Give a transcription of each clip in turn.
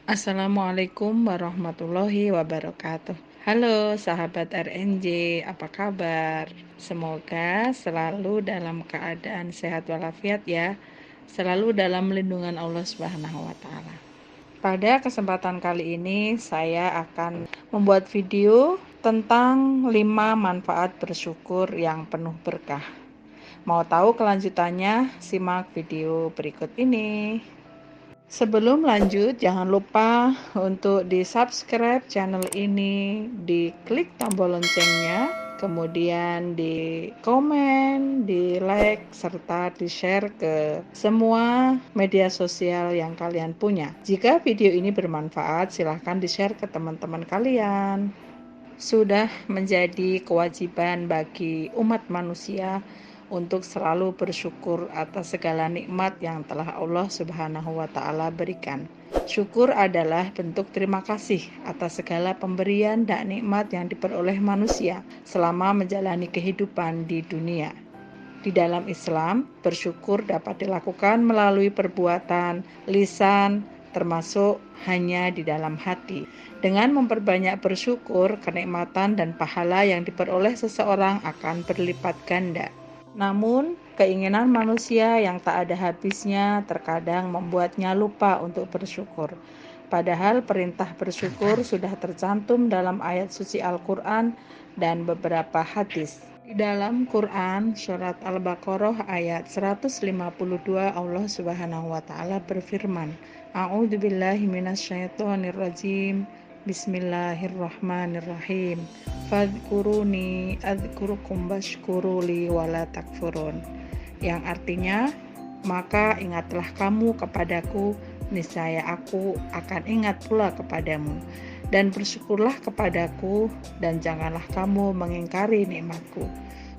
Assalamualaikum warahmatullahi wabarakatuh. Halo sahabat RNJ, apa kabar? Semoga selalu dalam keadaan sehat walafiat ya. Selalu dalam lindungan Allah Subhanahu wa taala. Pada kesempatan kali ini saya akan membuat video tentang 5 manfaat bersyukur yang penuh berkah. Mau tahu kelanjutannya? Simak video berikut ini. Sebelum lanjut, jangan lupa untuk di-subscribe channel ini, diklik tombol loncengnya, kemudian di komen, di like, serta di-share ke semua media sosial yang kalian punya. Jika video ini bermanfaat, silahkan di-share ke teman-teman kalian. Sudah menjadi kewajiban bagi umat manusia untuk selalu bersyukur atas segala nikmat yang telah Allah Subhanahu wa taala berikan. Syukur adalah bentuk terima kasih atas segala pemberian dan nikmat yang diperoleh manusia selama menjalani kehidupan di dunia. Di dalam Islam, bersyukur dapat dilakukan melalui perbuatan, lisan, termasuk hanya di dalam hati. Dengan memperbanyak bersyukur, kenikmatan dan pahala yang diperoleh seseorang akan berlipat ganda. Namun, keinginan manusia yang tak ada habisnya terkadang membuatnya lupa untuk bersyukur. Padahal perintah bersyukur sudah tercantum dalam ayat suci Al-Quran dan beberapa hadis. Di dalam Quran, surat Al-Baqarah ayat 152, Allah Subhanahu wa taala berfirman, A'udzubillahi minasyaitonirrajim. Bismillahirrahmanirrahim. Fadhkuruni adzkurukum washkuruli wala takfurun. Yang artinya, maka ingatlah kamu kepadaku, niscaya aku akan ingat pula kepadamu. Dan bersyukurlah kepadaku, dan janganlah kamu mengingkari nikmatku.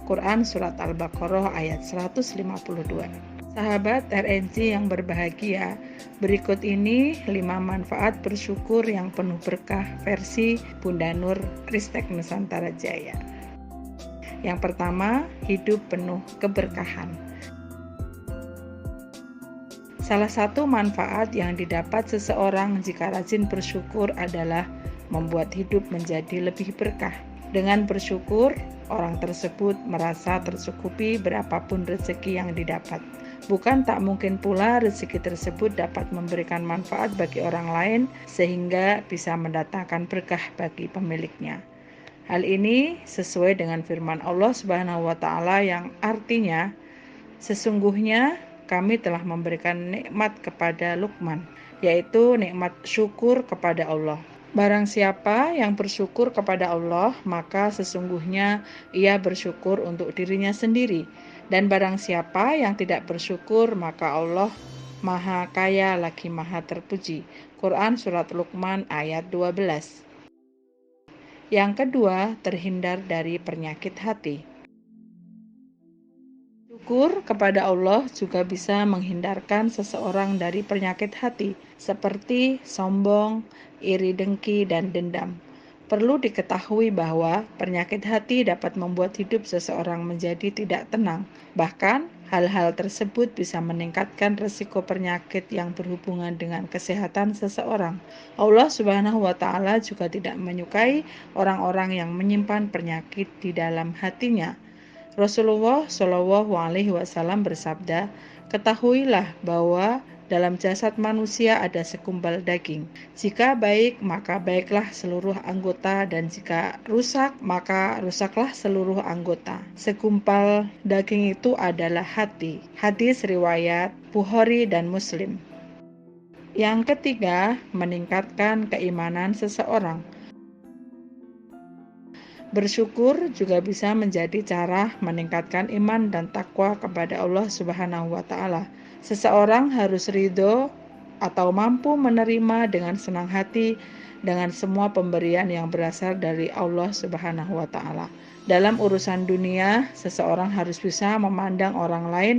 Quran Surat Al-Baqarah ayat 152. Sahabat RNC yang berbahagia, berikut ini 5 manfaat bersyukur yang penuh berkah versi Bunda Nur Ristek Nusantara Jaya. Yang pertama, hidup penuh keberkahan. Salah satu manfaat yang didapat seseorang jika rajin bersyukur adalah membuat hidup menjadi lebih berkah. Dengan bersyukur, orang tersebut merasa tercukupi berapapun rezeki yang didapat. Bukan tak mungkin pula rezeki tersebut dapat memberikan manfaat bagi orang lain sehingga bisa mendatangkan berkah bagi pemiliknya. Hal ini sesuai dengan firman Allah Subhanahu wa taala yang artinya, sesungguhnya kami telah memberikan nikmat kepada Luqman, yaitu nikmat syukur kepada Allah. Barang siapa yang bersyukur kepada Allah, maka sesungguhnya ia bersyukur untuk dirinya sendiri. Dan barang siapa yang tidak bersyukur, maka Allah Maha Kaya lagi Maha Terpuji. Quran Surat Luqman ayat 12. Yang kedua, terhindar dari penyakit hati. Syukur kepada Allah juga bisa menghindarkan seseorang dari penyakit hati seperti sombong, iri dengki, dan dendam. Perlu diketahui bahwa penyakit hati dapat membuat hidup seseorang menjadi tidak tenang. Bahkan, hal-hal tersebut bisa meningkatkan risiko penyakit yang berhubungan dengan kesehatan seseorang. Allah Subhanahu wa taala juga tidak menyukai orang-orang yang menyimpan penyakit di dalam hatinya. Rasulullah Shallallahu Alaihi Wasallam bersabda, ketahuilah bahwa dalam jasad manusia ada segumpal daging. Jika baik, maka baiklah seluruh anggota, dan jika rusak, maka rusaklah seluruh anggota. Segumpal daging itu adalah hati. Hadis riwayat Bukhari dan Muslim. Yang ketiga, meningkatkan keimanan seseorang. Bersyukur juga bisa menjadi cara meningkatkan iman dan takwa kepada Allah Subhanahu wa taala. Seseorang harus ridho atau mampu menerima dengan senang hati dengan semua pemberian yang berasal dari Allah Subhanahu wa taala. Dalam urusan dunia, seseorang harus bisa memandang orang lain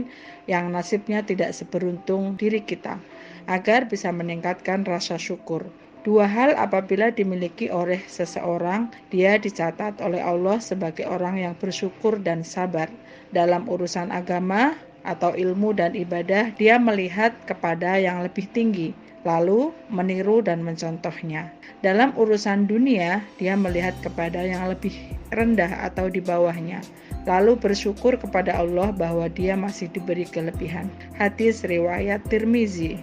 yang nasibnya tidak seberuntung diri kita agar bisa meningkatkan rasa syukur. Dua hal apabila dimiliki oleh seseorang, dia dicatat oleh Allah sebagai orang yang bersyukur dan sabar. Dalam urusan agama atau ilmu dan ibadah, dia melihat kepada yang lebih tinggi. lalu meniru dan mencontohnya. Dalam urusan dunia, dia melihat kepada yang lebih rendah atau di bawahnya, lalu bersyukur kepada Allah bahwa dia masih diberi kelebihan. Hadis riwayat Tirmizi.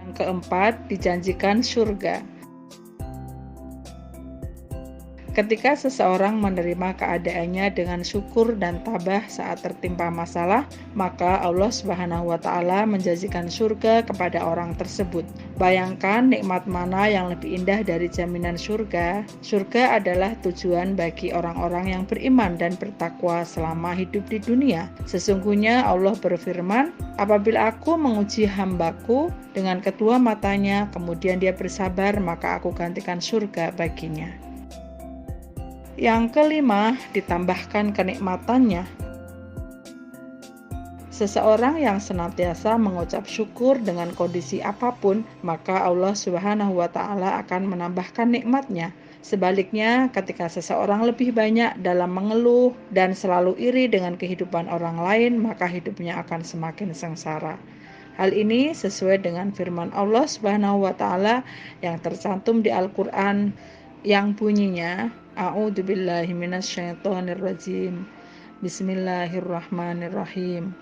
Yang keempat, dijanjikan surga. Ketika seseorang menerima keadaannya dengan syukur dan tabah saat tertimpa masalah, maka Allah Subhanahu wa Ta'ala menjanjikan surga kepada orang tersebut. Bayangkan nikmat mana yang lebih indah dari jaminan surga. Surga adalah tujuan bagi orang-orang yang beriman dan bertakwa selama hidup di dunia. Sesungguhnya Allah berfirman, apabila aku menguji hambaku dengan kedua matanya, kemudian dia bersabar, maka aku gantikan surga baginya. Yang kelima, ditambahkan kenikmatannya. Seseorang yang senantiasa mengucap syukur dengan kondisi apapun, maka Allah Subhanahu wa Ta'ala akan menambahkan nikmatnya. Sebaliknya, ketika seseorang lebih banyak dalam mengeluh dan selalu iri dengan kehidupan orang lain, maka hidupnya akan semakin sengsara. Hal ini sesuai dengan firman Allah Subhanahu wa Ta'ala yang tercantum di Al-Qur'an yang bunyinya, A'udzubillahi minasyaitonirrajim. Bismillahirrahmanirrahim.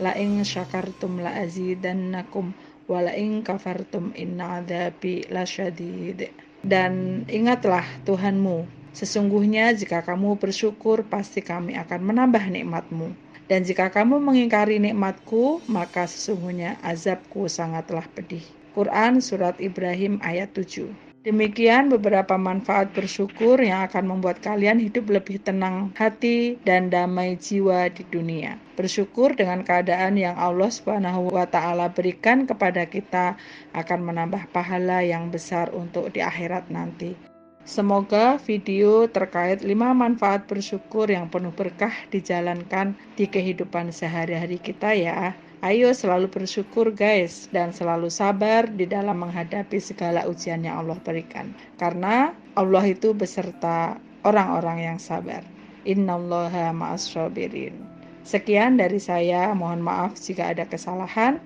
La in syakartum la azidannakum wa la in kafartum inna adzabi lasyadid. Dan ingatlah Tuhanmu, sesungguhnya jika kamu bersyukur pasti kami akan menambah nikmatmu. Dan jika kamu mengingkari nikmatku, maka sesungguhnya azabku sangatlah pedih. Quran Surat Ibrahim ayat 7. Demikian beberapa manfaat bersyukur yang akan membuat kalian hidup lebih tenang hati dan damai jiwa di dunia. Bersyukur dengan keadaan yang Allah Subhanahu wa Ta'ala berikan kepada kita akan menambah pahala yang besar untuk di akhirat nanti. Semoga video terkait 5 manfaat bersyukur yang penuh berkah dijalankan di kehidupan sehari-hari kita ya. Ayo selalu bersyukur guys, dan selalu sabar di dalam menghadapi segala ujian yang Allah berikan. Karena Allah itu beserta orang-orang yang sabar. Innallaha ma'as-sabirin. Sekian dari saya, mohon maaf jika ada kesalahan.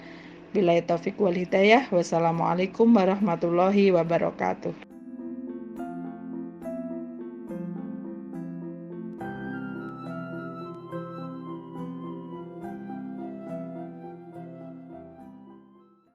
Billahi taufiq wal hidayah. Wassalamualaikum warahmatullahi wabarakatuh.